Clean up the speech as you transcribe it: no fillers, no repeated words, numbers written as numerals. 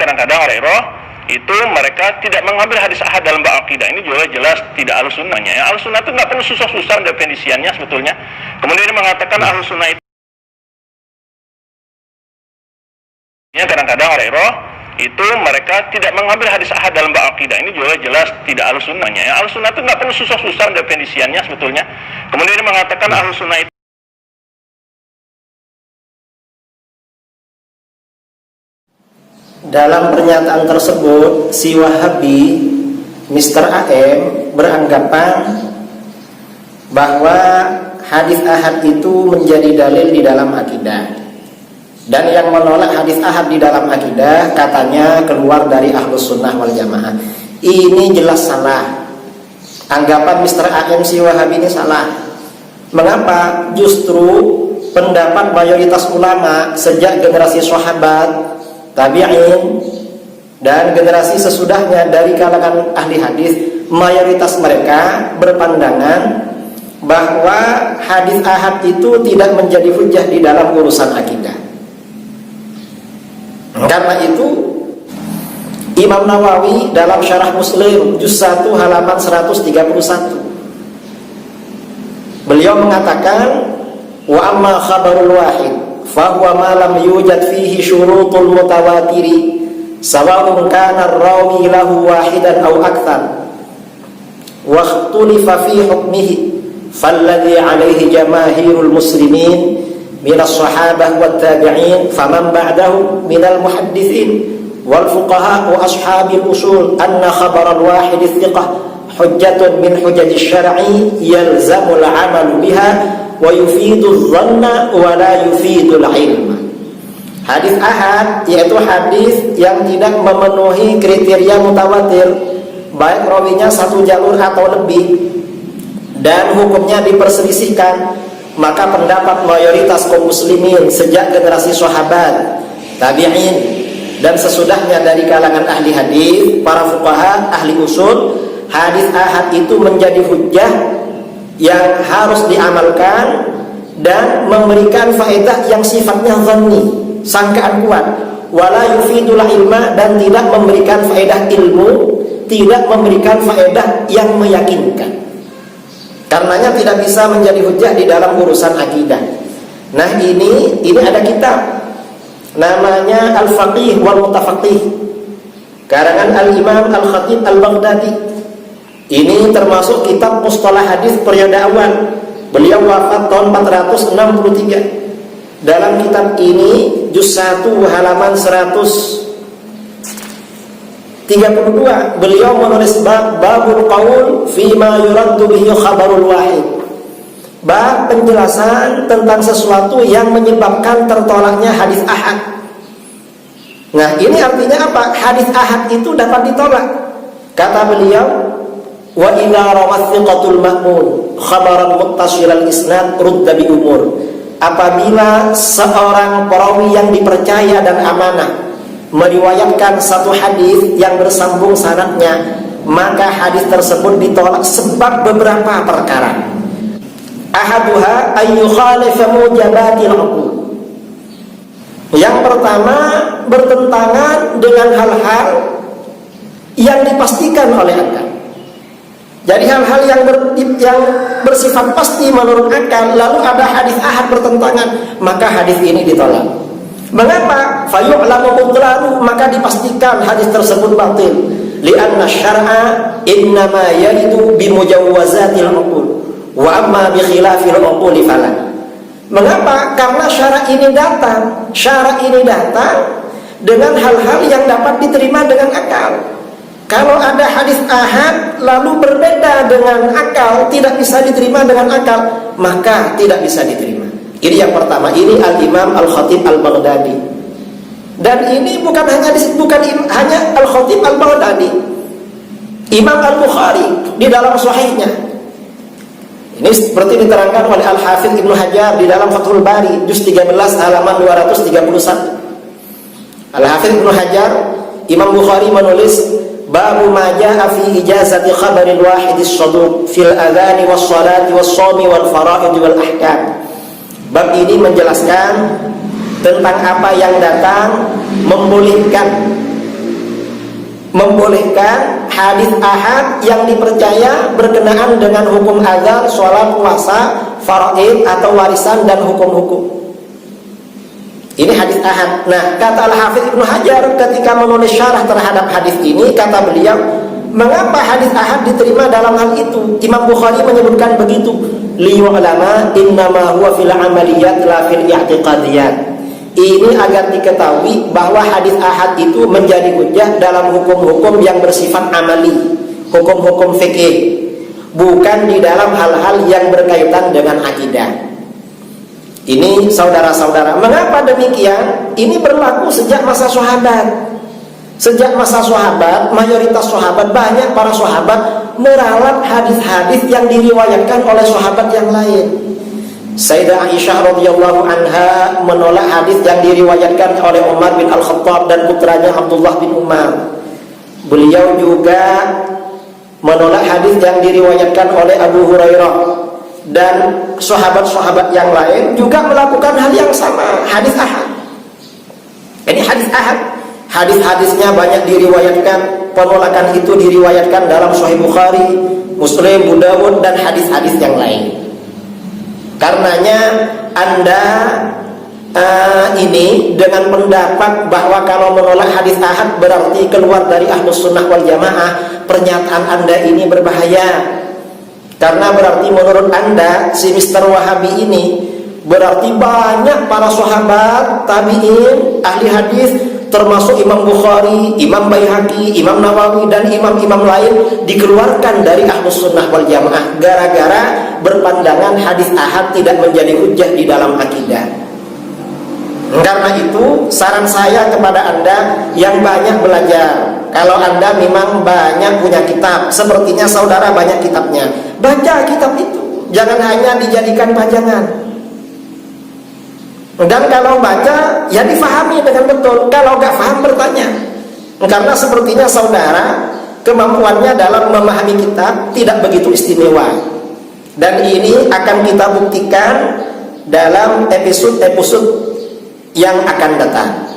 Kadang-kadang roh itu mereka tidak mengambil hadis ahad dalam bab akidah. Ini juga jelas tidak ahlus sunnahnya. Ya, ahlus sunnah itu nggak perlu susah-susah definisiannya sebetulnya. Kemudian dia mengatakan ahlus sunnah itu kadang-kadang roh itu mereka tidak mengambil hadis ahad dalam bab akidah. Ini juga jelas tidak ahlus sunnahnya. Ya, ahlus sunnah itu nggak perlu susah-susah definisiannya sebetulnya. Kemudian dia mengatakan ahlus sunnah itu dalam pernyataan tersebut, si Wahabi, Mr. AM, beranggapan bahwa hadis ahad itu menjadi dalil di dalam akidah. Dan yang menolak hadis ahad di dalam akidah katanya keluar dari Ahlus Sunnah wal Jamaah. Ini jelas salah. Anggapan Mr. AM si Wahabi ini salah. Mengapa? Justru pendapat mayoritas ulama sejak generasi sahabat, tabi'in, dan generasi sesudahnya dari kalangan ahli hadis, mayoritas mereka berpandangan bahwa hadis ahad itu tidak menjadi hujjah di dalam urusan akidah. Karena itu Imam Nawawi dalam Syarah Muslim juz 1 halaman 131 beliau mengatakan, wa amma khabarul wahid fahuwa ma lam yujad fihi syurutul mutawatiri sawa'un kana ar-rawi lahu wahidan aw akthar wa ikhtulifa fi hukmihi falladhi alayhi jamaahirul muslimin minas sahabah wat tabi'in faman ba'dahum minal muhaddithin wal fuqaha wa ashabil usul anna khabaral wahid thiqah hujjatun min hujajish syar'i yalzamul 'amalu biha wa yufidul dhanna wa la yufidul ilma. Hadis ahad yaitu hadis yang tidak memenuhi kriteria mutawatir, baik rawinya satu jalur atau lebih, dan hukumnya diperselisihkan. Maka pendapat mayoritas kaum muslimin sejak generasi sahabat, tabi'in, dan sesudahnya dari kalangan ahli hadis, para fuqaha, ahli usul, hadis ahad itu menjadi hujjah yang harus diamalkan dan memberikan faedah yang sifatnya dhanni, sangkaan kuat, wala yufidul ilma, dan tidak memberikan faedah ilmu, tidak memberikan faedah yang meyakinkan. Karenanya tidak bisa menjadi hujjah di dalam urusan akidah. Nah, ini ada kitab namanya Al-Faqih wal Mutafaqih, karangan Al-Imam Al-Khatib Al-Baghdadi. Ini termasuk kitab mustalah hadis periode awal. Beliau wafat tahun 463. Dalam kitab ini juz 1 halaman 132 beliau menulis babul qaul fima yuraddu bihi khabarul wahid. Bab penjelasan tentang sesuatu yang menyebabkan tertolaknya hadis ahad. Nah, ini artinya apa? Hadis ahad itu dapat ditolak. Kata beliau, wa idza rawat thiqatul ma'mun khabaran muttasilal isnad rudda bi umur. Apabila seorang perawi yang dipercaya dan amanah meriwayatkan satu hadis yang bersambung sanadnya, maka hadis tersebut ditolak sebab beberapa perkara. Ahaduha ayyukhalifa mujabatil uqul. Yang pertama, bertentangan dengan hal-hal yang dipastikan oleh akal. Jadi hal-hal yang bersifat pasti menurut akal, lalu ada hadis ahad bertentangan, maka hadis ini ditolak. Mengapa? Fayu'lamu butlanuhu, maka dipastikan hadis tersebut batil. Li'anna syar'a innama yaridu bimujawwazatil uqul wa amma bi khilafil uquli fala. Mengapa? Karena syarak ini datang dengan hal-hal yang dapat diterima dengan akal. Kalau ada hadis ahad lalu berbeda dengan akal, tidak bisa diterima dengan akal, maka tidak bisa diterima. Ini yang pertama. Ini Al-Imam Al-Khatib Al-Baghdadi. Dan ini bukan hanya Al-Khatib Al-Baghdadi, Imam Al-Bukhari di dalam Sahihnya. Ini seperti diterangkan oleh Al-Hafidz Ibnu Hajar di dalam Fathul Bari juz 13 halaman 231. Al-Hafidz Ibnu Hajar, Imam Bukhari menulis Babu ma jaa fi ijazati khabaril wahidis saduq fil adhani was salati was shaumi wal fara'id wal ahkam. Bab ini menjelaskan tentang apa yang datang membolehkan hadis ahad yang dipercaya berkenaan dengan hukum azan, sholat, puasa, faraid atau warisan dan hukum-hukum. Ini hadis ahad. Nah, kata Al-Hafidz Ibnu Hajar ketika menulis syarah terhadap hadis ini, kata beliau, mengapa hadis ahad diterima dalam hal itu? Imam Bukhari menyebutkan begitu, liyu'lama innama huwa fil amaliyat la fil i'tiqadiyat. Ini agar diketahui bahwa hadis ahad itu menjadi hujjah dalam hukum-hukum yang bersifat amali, hukum-hukum fikih, bukan di dalam hal-hal yang berkaitan dengan akidah. Ini saudara-saudara, mengapa demikian? Ini berlaku sejak masa sahabat. Sejak masa sahabat, mayoritas sahabat, banyak para sahabat meralat hadis-hadis yang diriwayatkan oleh sahabat yang lain. Sayyidah Aisyah radhiyallahu anha menolak hadis yang diriwayatkan oleh Umar bin Al-Khattab dan putranya Abdullah bin Umar. Beliau juga menolak hadis yang diriwayatkan oleh Abu Hurairah, dan sahabat-sahabat yang lain juga melakukan hal yang sama. Hadis ahad. Ini hadis ahad. Hadis-hadisnya banyak diriwayatkan. Penolakan itu diriwayatkan dalam Sahih Bukhari, Muslim, Abu Dawud dan hadis-hadis yang lain. Karenanya Anda ini dengan pendapat bahwa kalau menolak hadis ahad berarti keluar dari Ahlus Sunnah wal Jamaah, pernyataan Anda ini berbahaya. Karena berarti menurut Anda si Mr. Wahabi ini berarti banyak para sahabat, tabi'in, ahli hadis, termasuk Imam Bukhari, Imam Baihaqi, Imam Nawawi dan imam-imam lain dikeluarkan dari Ahlus Sunnah wal Jamaah gara-gara berpandangan hadis ahad tidak menjadi hujjah di dalam akidah. Karena itu saran saya kepada Anda yang banyak belajar, kalau Anda memang banyak punya kitab, sepertinya saudara banyak kitabnya, baca kitab itu, jangan hanya dijadikan pajangan. Dan kalau baca, ya difahami dengan betul. Kalau nggak paham, bertanya. Karena sepertinya saudara kemampuannya dalam memahami kitab tidak begitu istimewa. Dan ini akan kita buktikan dalam episode-episode yang akan datang.